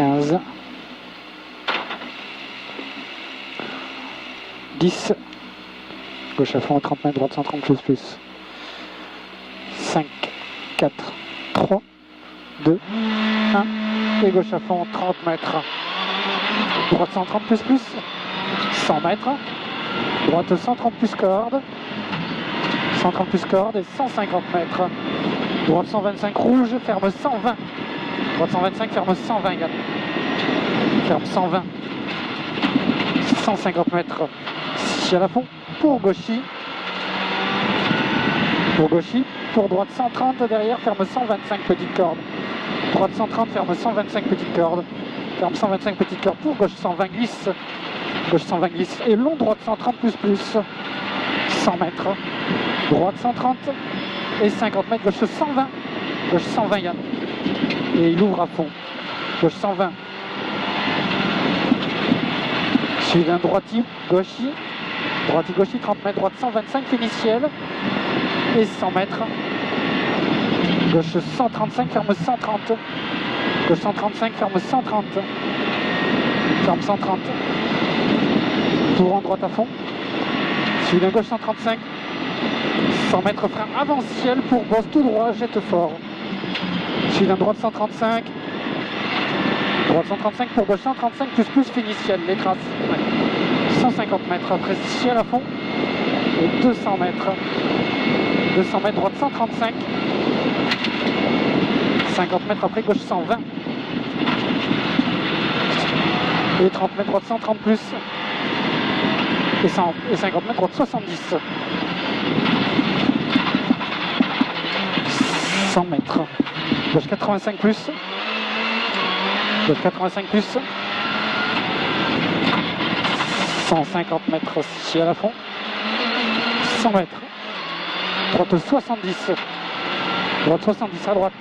15, 10, gauche à fond, 30 mètres, droite 130 plus, 5, 4, 3, 2, 1, et gauche à fond, 30 mètres, droite 130 plus, 100 mètres, droite 130 plus corde, 130 plus corde et 150 mètres, droite 125 rouge, ferme 120, droite 125, ferme 120, Yann. Ferme 120, 150 mètres, si à la fond, pour gauchy, pour droite 130 derrière, ferme 125 petite corde, droite 130, ferme 125 petite corde, ferme 125 petite corde, pour gauche 120 glisse, gauche 120 glisse, et long droite 130 plus, 100 mètres, droite 130 et 50 mètres, gauche 120 Yann, et il ouvre à fond, gauche 120, suivi d'un droiti, gauchy, 30 mètres, droite 125, fini ciel, et 100 mètres, gauche 135, ferme 130, gauche 135, ferme 130, ferme 130, tour en droite à fond, suivi d'un gauche 135, 100 mètres, frein avant ciel pour bosse tout droit, jette fort, suivi d'un droite 135, pour gauche 135 plus fini ciel, les traces, 150 mètres, après ciel à fond, et 200 mètres, droite 135, 50 mètres après gauche 120, et 30 mètres droite 130 plus, et 50 mètres droite 70, 100 mètres, gauche 85 plus, 150 mètres si à la fond, 100 mètres, droite 70 à droite,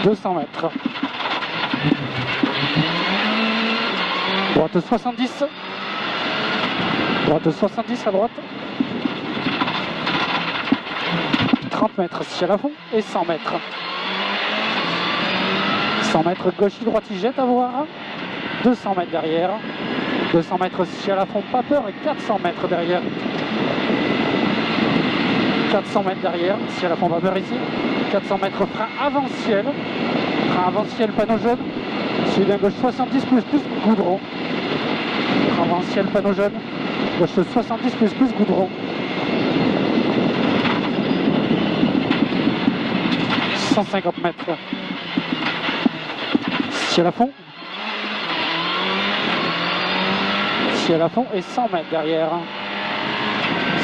200 mètres, droite 70 à droite, 30 mètres si à la fond, et 100 mètres. 100 mètres gauche, droite, il jette à voir. 200 mètres derrière. 200 mètres si à la fond, pas peur, et 400 mètres derrière. 400 mètres derrière, si à la fond, pas peur ici. 400 mètres frein avant ciel. Frein avant ciel, panneau jaune. Suivi d'un gauche 70 plus goudron. Frein avant ciel, panneau jaune. Gauche 70 plus goudron. 150 mètres. Si à la fond. Et 100 mètres derrière.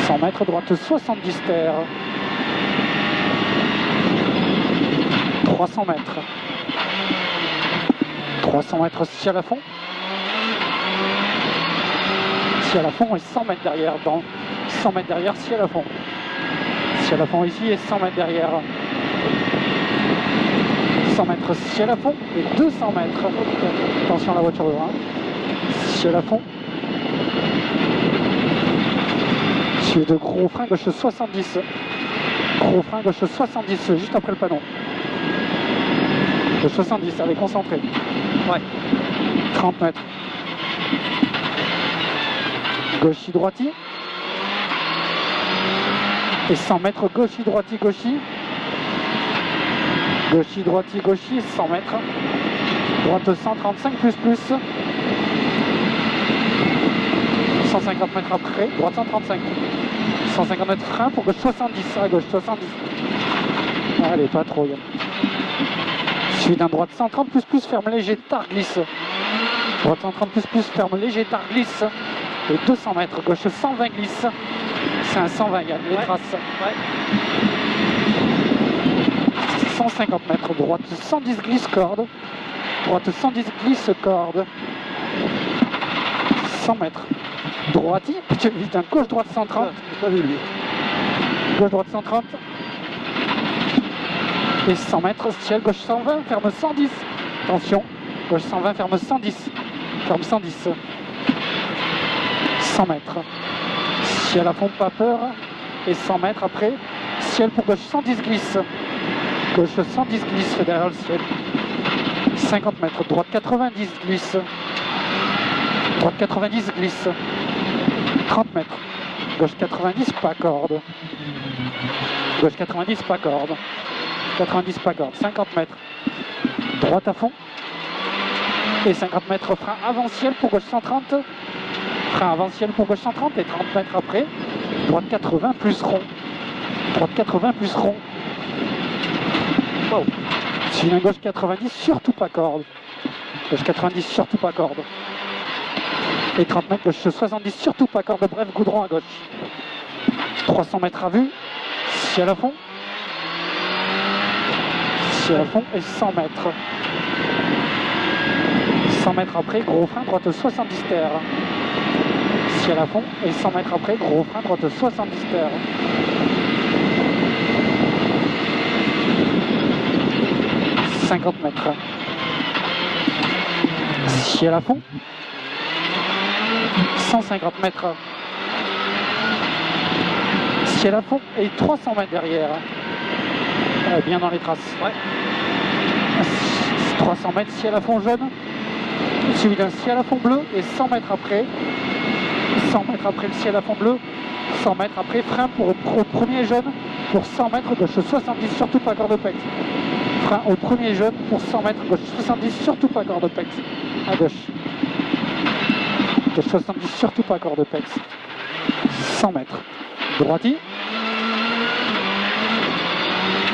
100 mètres, droite 70 terre. 300 mètres. 300 mètres si à la fond. Si à la fond et 100 mètres derrière. Dans 100 mètres derrière si à la fond. Si à la fond ici et 100 mètres derrière. 100 mètres si à la fond et 200 mètres. Attention à la voiture devant. Si à la fond. Suivi de gros frein gauche 70. Gros frein gauche 70 juste après le panneau. Gauche 70, allez concentré. Ouais. 30 mètres. Gauchy droiti. Et 100 mètres gauchy droiti gauchy. Gauchy droiti gauchy 100 mètres. Droite 135 plus. 150 mètres après, droite 135. 150 mètres frein pour gauche 70, à gauche 70. Allez, pas trop, Yann. Suivi d'un droite 130 plus, ferme léger, tard glisse. Droite 130 plus, ferme léger, tard glisse. Et 200 mètres, gauche 120 glisse. C'est un 120, Yann, les traces. Ouais. 150 mètres, droite 110 glisse corde. Droite 110 glisse corde. 100 mètres. Droiti, vite un gauche droite 130. Gauche droite 130. Et 100 mètres, ciel gauche 120, ferme 110. Attention, gauche 120, ferme 110. Ferme 110. 100 mètres. Ciel à fond, pas peur. Et 100 mètres après, ciel pour gauche 110 glisse. Gauche 110 glisse derrière le ciel. 50 mètres. Droite 90 glisse. Droite 90 glisse. 30 mètres. Gauche 90 pas corde. Gauche 90 pas corde. 90 pas corde. 50 mètres. Droite à fond. Et 50 mètres frein avant-ciel pour gauche 130. Frein avant-ciel pour gauche 130 et 30 mètres après. Droite 80 plus rond. Droite 80 plus rond. Wow. Suivi d'un gauche 90, surtout pas corde. Gauche 90, surtout pas corde. Et 30 mètres, gauche 70, surtout pas corde. Bref, goudron à gauche. 300 mètres à vue. Ciel à fond. Ciel à fond et 100 mètres. 100 mètres après, gros frein, droite 70 terre. Ciel à fond et 100 mètres après, gros frein, droite 70 terre. « 50 mètres. Ciel à fond. 150 mètres. Ciel à fond et 300 mètres derrière. Bien dans les traces. Ouais. 300 mètres, ciel à fond jaune. Suivi d'un ciel à fond bleu et 100 mètres après. 100 mètres après le ciel à fond bleu. 100 mètres après, frein pour au premier jaune. Pour 100 mètres, gauche 70, surtout pas corde pec. Frein au premier jaune pour 100 mètres, gauche 70, surtout pas corde pex. À gauche. Gauche 70, surtout pas corde pex. 100 mètres. Droiti.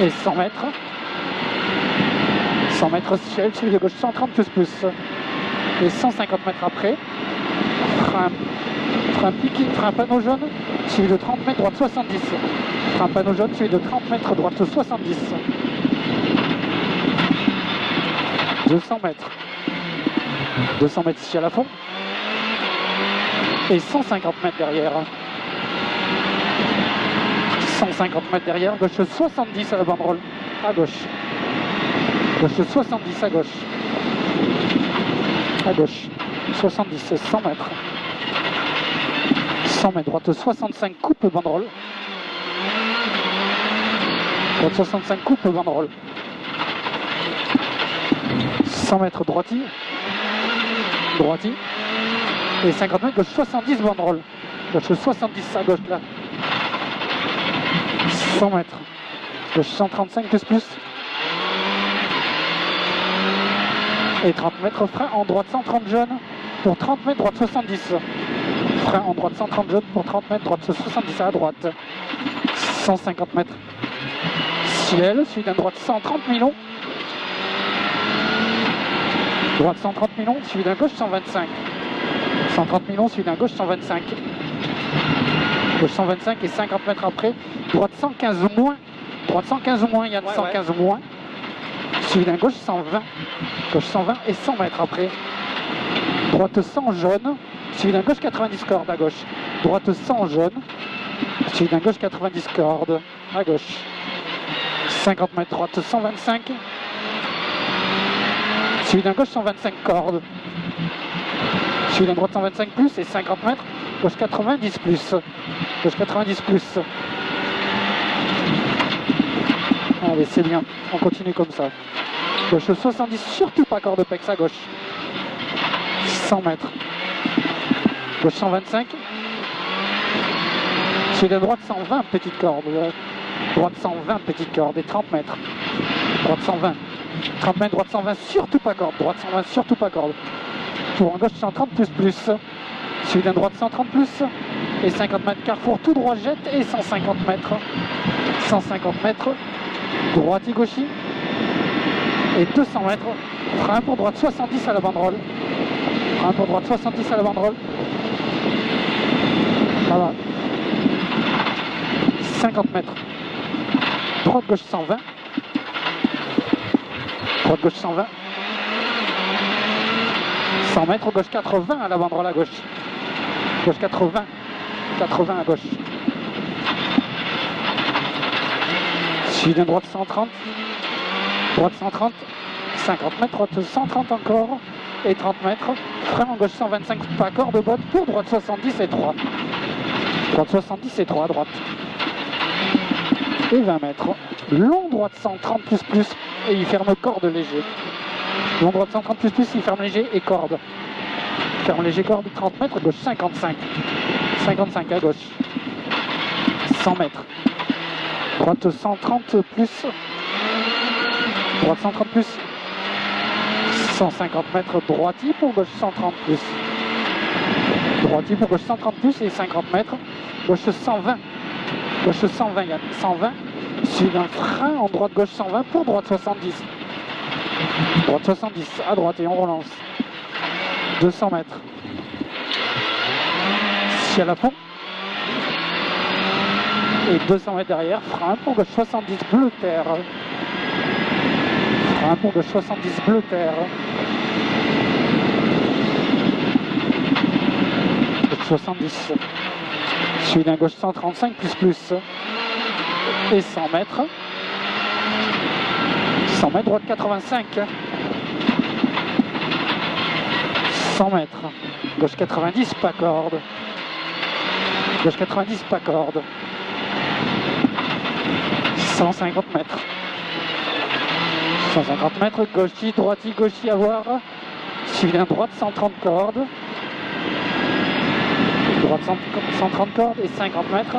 Et 100 mètres. 100 mètres ciel, suivi de gauche 130 plus. Et 150 mètres après. Frein piqué, frein panneau jaune, suivi de 30 mètres, droite 70. Frein panneau jaune, suivi de 30 mètres, droite 70. 200 mètres. 200 mètres ici à la fond. Et 150 mètres derrière. 150 mètres derrière, gauche 70 à la banderole. À gauche. Gauche 70 à gauche. À gauche. 70, 100 mètres. 100 mètres, droite 65, coupe banderole. Droite 65, coupe banderole. 100 mètres, droiti. Droiti. Et 50 mètres, gauche 70, banderole. Gauche 70 à gauche là. 100 mètres. Gauche 135 plus. Et 30 mètres, frein en droite 130 jaune. Pour 30 mètres, droite 70. Frein en droite 130 jaune pour 30 mètres, droite 70 à la droite. 150 mètres. Ciel, suivi d'un droite 130 millions. Droite 130 millions, suivi d'un gauche 125. 130 millions, suivi d'un gauche 125. Gauche 125 et 50 mètres après. Droite 115 ou moins. Droite 115 ou moins, il y a 115 ou moins. Suivi d'un gauche 120. Gauche 120 et 100 mètres après. Droite 100 jaune. Suivi d'un gauche 90 cordes à gauche. Droite 100 jaune. Suivi d'un gauche 90 cordes à gauche. 50 mètres, droite 125. Suivi d'un gauche 125 cordes. Suivi d'un droite 125 plus et 50 mètres. Gauche 90 plus. Gauche 90 plus. Allez, c'est bien. On continue comme ça. Gauche 70, surtout pas corde pex à gauche. 100 mètres. Gauche 125. Suivi de droite 120, petite corde. Droite 120, petite corde. Et 30 mètres. Droite 120. 30 mètres, droite 120, surtout pas corde. Droite 120, surtout pas corde. Pour en gauche 130 plus. Suivi d'un droite 130 plus. Et 50 mètres carrefour, tout droit jette. Et 150 mètres. 150 mètres. Droite et gauchis. Et 200 mètres. Frein pour droite 70 à la banderole. Frein pour droite 70 à la banderole. Voilà. 50 mètres. Droite gauche 120. Droite gauche 120. 100 mètres, gauche 80 à la banderole à gauche. Gauche 80. 80 à gauche. Suivi d'un droite 130. Droite 130. 50 mètres, droite 130 encore. Et 30 mètres. Frein en gauche 125, pas corde de botte pour droite 70 et 3. Droite 70 et 3 à droite. Et 20 mètres. long droite 130 plus et il ferme corde léger. Long droite 130 plus, il ferme léger et corde. Ferme léger corde 30 mètres, gauche 55. 55 à gauche. 100 mètres. Droite 130 plus. Droite 130 plus. 150 mètres droiti pour gauche 130 plus. Droiti pour gauche 130 plus et 50 mètres. Gauche 120. Gauche 120, Yann. 120. Suivi d'un frein en droite gauche 120 pour droite 70. Droite 70 à droite et on relance. 200 mètres. Ciel à fond. Et 200 mètres derrière, frein pour gauche 70 bleu terre. Frein pour gauche 70 bleu terre. Gauche 70. Suivi d'un gauche 135 plus. Et 100 mètres. 100 mètres, droite 85. 100 mètres. Gauche 90, pas corde. Gauche 90, pas corde. 150 mètres. 150 mètres, gauchis, droiti, gauchis à voir. Suivi d'un droite 130 cordes. Droite 130 cordes et 50 mètres.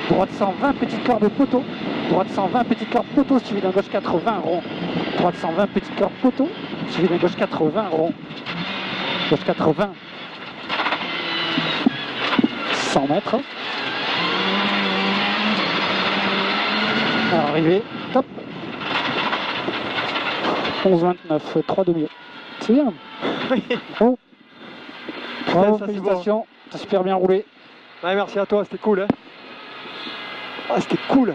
Droite 120, petite corde poteau. Droite 120, petite corde poteau, suivi d'un gauche 80 rond. Droite 120, petite corde poteau, suivi d'un gauche 80 rond. Gauche 80. 100 mètres. Arrivé, top. 11,29, 3 demi. C'est bien. Oh. Bravo, félicitations. T'as super bien roulé. Ouais, merci à toi, c'était cool. Hein. Ah, c'était cool.